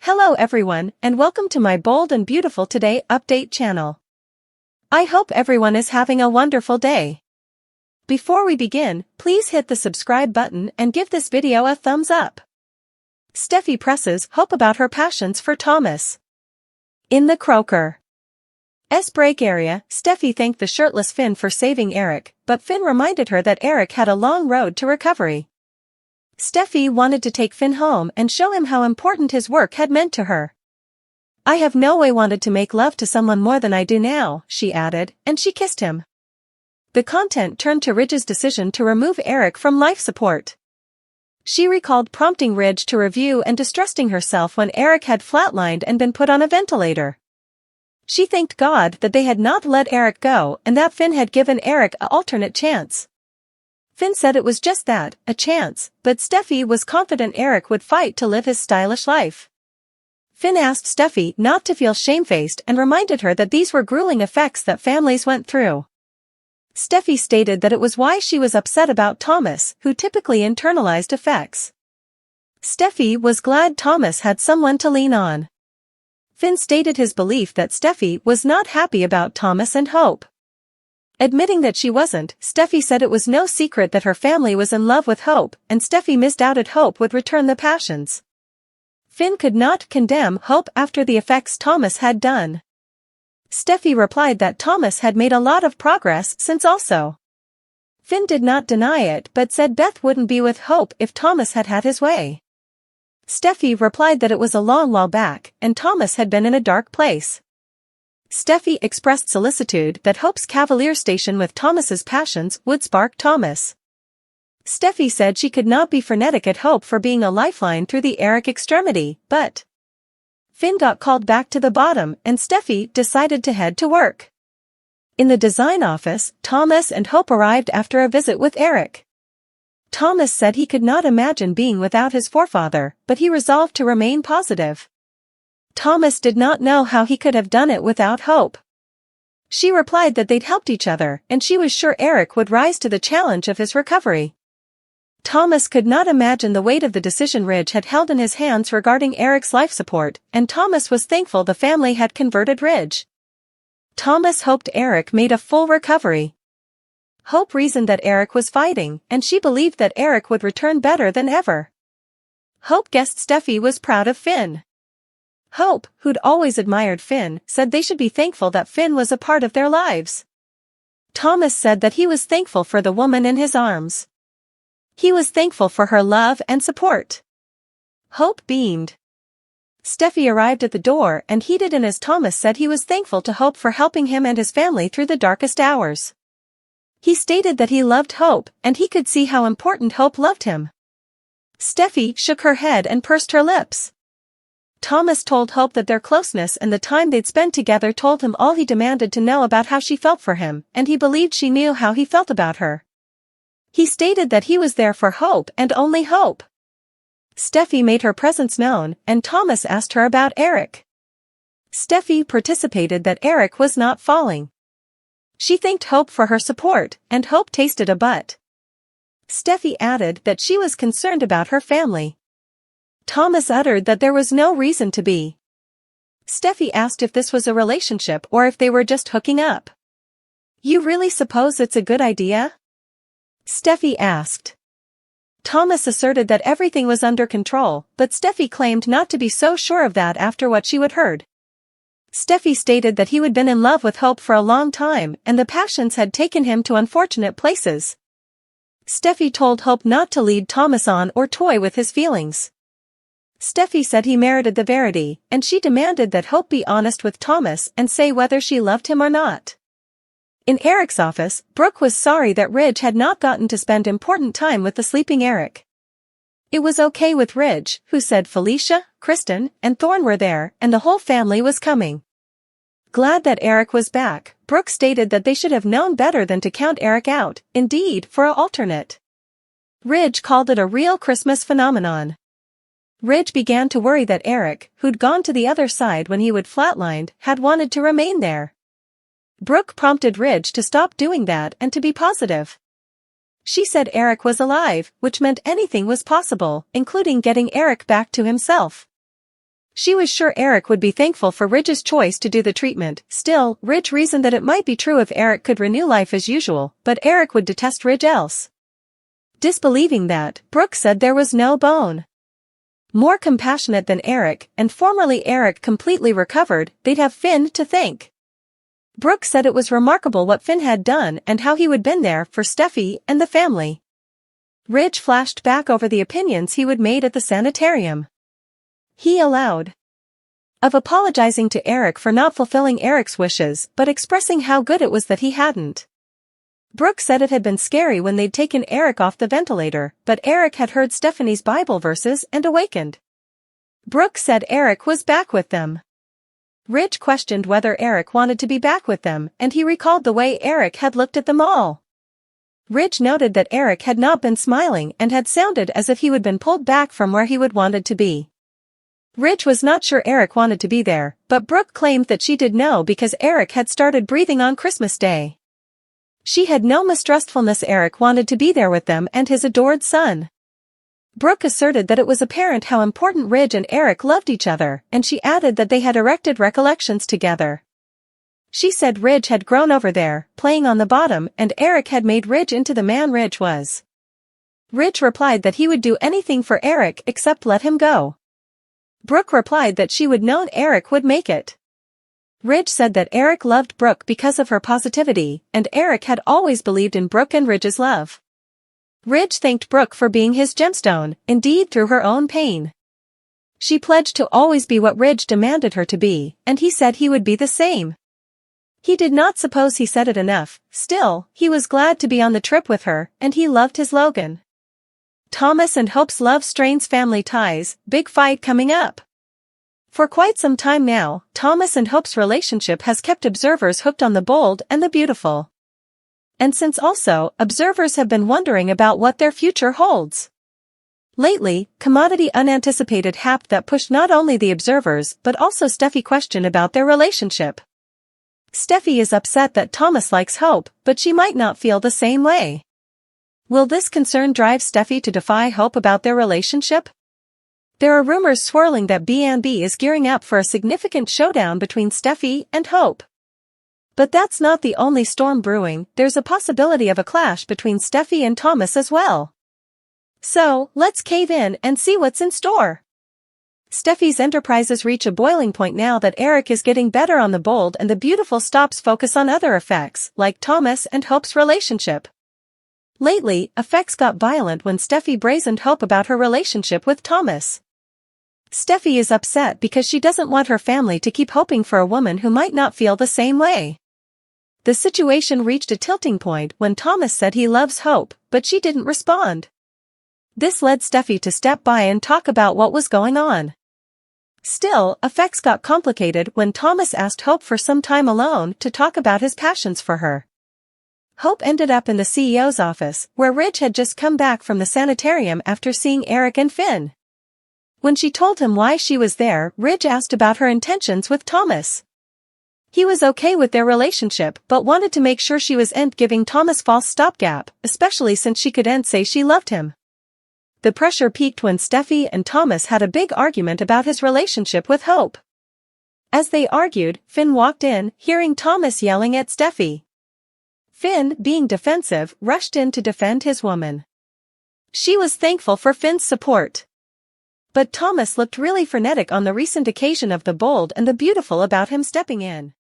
Hello everyone, and welcome to my Bold and Beautiful Today update channel. I hope everyone is having a wonderful day. Before we begin, please hit the subscribe button and give this video a thumbs up. Steffy presses Hope about her passions for Thomas. In the Croker's break area, Steffy thanked the shirtless Finn for saving Eric, but Finn reminded her that Eric had a long road to recovery. Steffy wanted to take Finn home and show him how important his work had meant to her. "I have no way wanted to make love to someone more than I do now," she added, and she kissed him. The content turned to Ridge's decision to remove Eric from life support. She recalled prompting Ridge to review and distrusting herself when Eric had flatlined and been put on a ventilator. She thanked God that they had not let Eric go and that Finn had given Eric an alternate chance. Finn said it was just that, a chance, but Steffy was confident Eric would fight to live his stylish life. Finn asked Steffy not to feel shamefaced and reminded her that these were grueling effects that families went through. Steffy stated that it was why she was upset about Thomas, who typically internalized effects. Steffy was glad Thomas had someone to lean on. Finn stated his belief that Steffy was not happy about Thomas and Hope. Admitting that she wasn't, Steffy said it was no secret that her family was in love with Hope, and Steffy misdoubted Hope would return the passions. Finn could not condemn Hope after the effects Thomas had done. Steffy replied that Thomas had made a lot of progress since also. Finn did not deny it but said Beth wouldn't be with Hope if Thomas had had his way. Steffy replied that it was a long while back, and Thomas had been in a dark place. Steffy expressed solicitude that Hope's cavalier station with Thomas's passions would spark Thomas. Steffy said she could not be frenetic at Hope for being a lifeline through the Eric extremity, but Finn got called back to the bottom and Steffy decided to head to work. In the design office, Thomas and Hope arrived after a visit with Eric. Thomas said he could not imagine being without his forefather, but he resolved to remain positive. Thomas did not know how he could have done it without Hope. She replied that they'd helped each other and she was sure Eric would rise to the challenge of his recovery. Thomas could not imagine the weight of the decision Ridge had held in his hands regarding Eric's life support, and Thomas was thankful the family had converted Ridge. Thomas hoped Eric made a full recovery. Hope reasoned that Eric was fighting, and she believed that Eric would return better than ever. Hope guessed Steffy was proud of Finn. Hope, who'd always admired Finn, said they should be thankful that Finn was a part of their lives. Thomas said that he was thankful for the woman in his arms. He was thankful for her love and support. Hope beamed. Steffy arrived at the door and heeded in as Thomas said he was thankful to Hope for helping him and his family through the darkest hours. He stated that he loved Hope and he could see how important Hope loved him. Steffy shook her head and pursed her lips. Thomas told Hope that their closeness and the time they'd spent together told him all he demanded to know about how she felt for him, and he believed she knew how he felt about her. He stated that he was there for Hope and only Hope. Steffy made her presence known, and Thomas asked her about Eric. Steffy participated that Eric was not falling. She thanked Hope for her support, and Hope tasted a butt. Steffy added that she was concerned about her family. Thomas uttered that there was no reason to be. Steffy asked if this was a relationship or if they were just hooking up. "You really suppose it's a good idea?" Steffy asked. Thomas asserted that everything was under control, but Steffy claimed not to be so sure of that after what she had heard. Steffy stated that he had been in love with Hope for a long time and the passions had taken him to unfortunate places. Steffy told Hope not to lead Thomas on or toy with his feelings. Steffy said he merited the verity, and she demanded that Hope be honest with Thomas and say whether she loved him or not. In Eric's office, Brooke was sorry that Ridge had not gotten to spend important time with the sleeping Eric. It was okay with Ridge, who said Felicia, Kristen, and Thorne were there, and the whole family was coming. Glad that Eric was back, Brooke stated that they should have known better than to count Eric out, indeed, for an alternate. Ridge called it a real Christmas phenomenon. Ridge began to worry that Eric, who'd gone to the other side when he would flatlined, had wanted to remain there. Brooke prompted Ridge to stop doing that and to be positive. She said Eric was alive, which meant anything was possible, including getting Eric back to himself. She was sure Eric would be thankful for Ridge's choice to do the treatment. Still, Ridge reasoned that it might be true if Eric could renew life as usual, but Eric would detest Ridge else. Disbelieving that, Brooke said there was no bone. More compassionate than Eric, and formerly Eric completely recovered, they'd have Finn to thank. Brooke said it was remarkable what Finn had done and how he would been there for Steffy and the family. Ridge flashed back over the opinions he would made at the sanitarium. He allowed of apologizing to Eric for not fulfilling Eric's wishes but expressing how good it was that he hadn't. Brooke said it had been scary when they'd taken Eric off the ventilator, but Eric had heard Stephanie's Bible verses and awakened. Brooke said Eric was back with them. Ridge questioned whether Eric wanted to be back with them, and he recalled the way Eric had looked at them all. Ridge noted that Eric had not been smiling and had sounded as if he would been pulled back from where he would wanted to be. Ridge was not sure Eric wanted to be there, but Brooke claimed that she did know because Eric had started breathing on Christmas Day. She had no mistrustfulness Eric wanted to be there with them and his adored son. Brooke asserted that it was apparent how important Ridge and Eric loved each other, and she added that they had erected recollections together. She said Ridge had grown over there, playing on the bottom, and Eric had made Ridge into the man Ridge was. Ridge replied that he would do anything for Eric except let him go. Brooke replied that she would know Eric would make it. Ridge said that Eric loved Brooke because of her positivity, and Eric had always believed in Brooke and Ridge's love. Ridge thanked Brooke for being his gemstone, indeed through her own pain. She pledged to always be what Ridge demanded her to be, and he said he would be the same. He did not suppose he said it enough, still, he was glad to be on the trip with her, and he loved his Logan. Thomas and Hope's love strains family ties, big fight coming up. For quite some time now, Thomas and Hope's relationship has kept observers hooked on the bold and the beautiful. And since also, observers have been wondering about what their future holds. Lately, commodity unanticipated happened that pushed not only the observers but also Steffy question about their relationship. Steffy is upset that Thomas likes Hope, but she might not feel the same way. Will this concern drive Steffy to defy Hope about their relationship? There are rumors swirling that B&B is gearing up for a significant showdown between Steffy and Hope. But that's not the only storm brewing, there's a possibility of a clash between Steffy and Thomas as well. So, let's cave in and see what's in store. Steffy's enterprises reach a boiling point now that Eric is getting better on the bold and the beautiful stops focus on other effects, like Thomas and Hope's relationship. Lately, effects got violent when Steffy brazened Hope about her relationship with Thomas. Steffy is upset because she doesn't want her family to keep hoping for a woman who might not feel the same way. The situation reached a tilting point when Thomas said he loves Hope, but she didn't respond. This led Steffy to step by and talk about what was going on. Still, effects got complicated when Thomas asked Hope for some time alone to talk about his passions for her. Hope ended up in the CEO's office, where Ridge had just come back from the sanitarium after seeing Eric and Finn. When she told him why she was there, Ridge asked about her intentions with Thomas. He was okay with their relationship but wanted to make sure she was giving Thomas false stopgap, especially since she could say she loved him. The pressure peaked when Steffy and Thomas had a big argument about his relationship with Hope. As they argued, Finn walked in, hearing Thomas yelling at Steffy. Finn, being defensive, rushed in to defend his woman. She was thankful for Finn's support. But Thomas looked really frenetic on the recent occasion of the bold and the beautiful about him stepping in.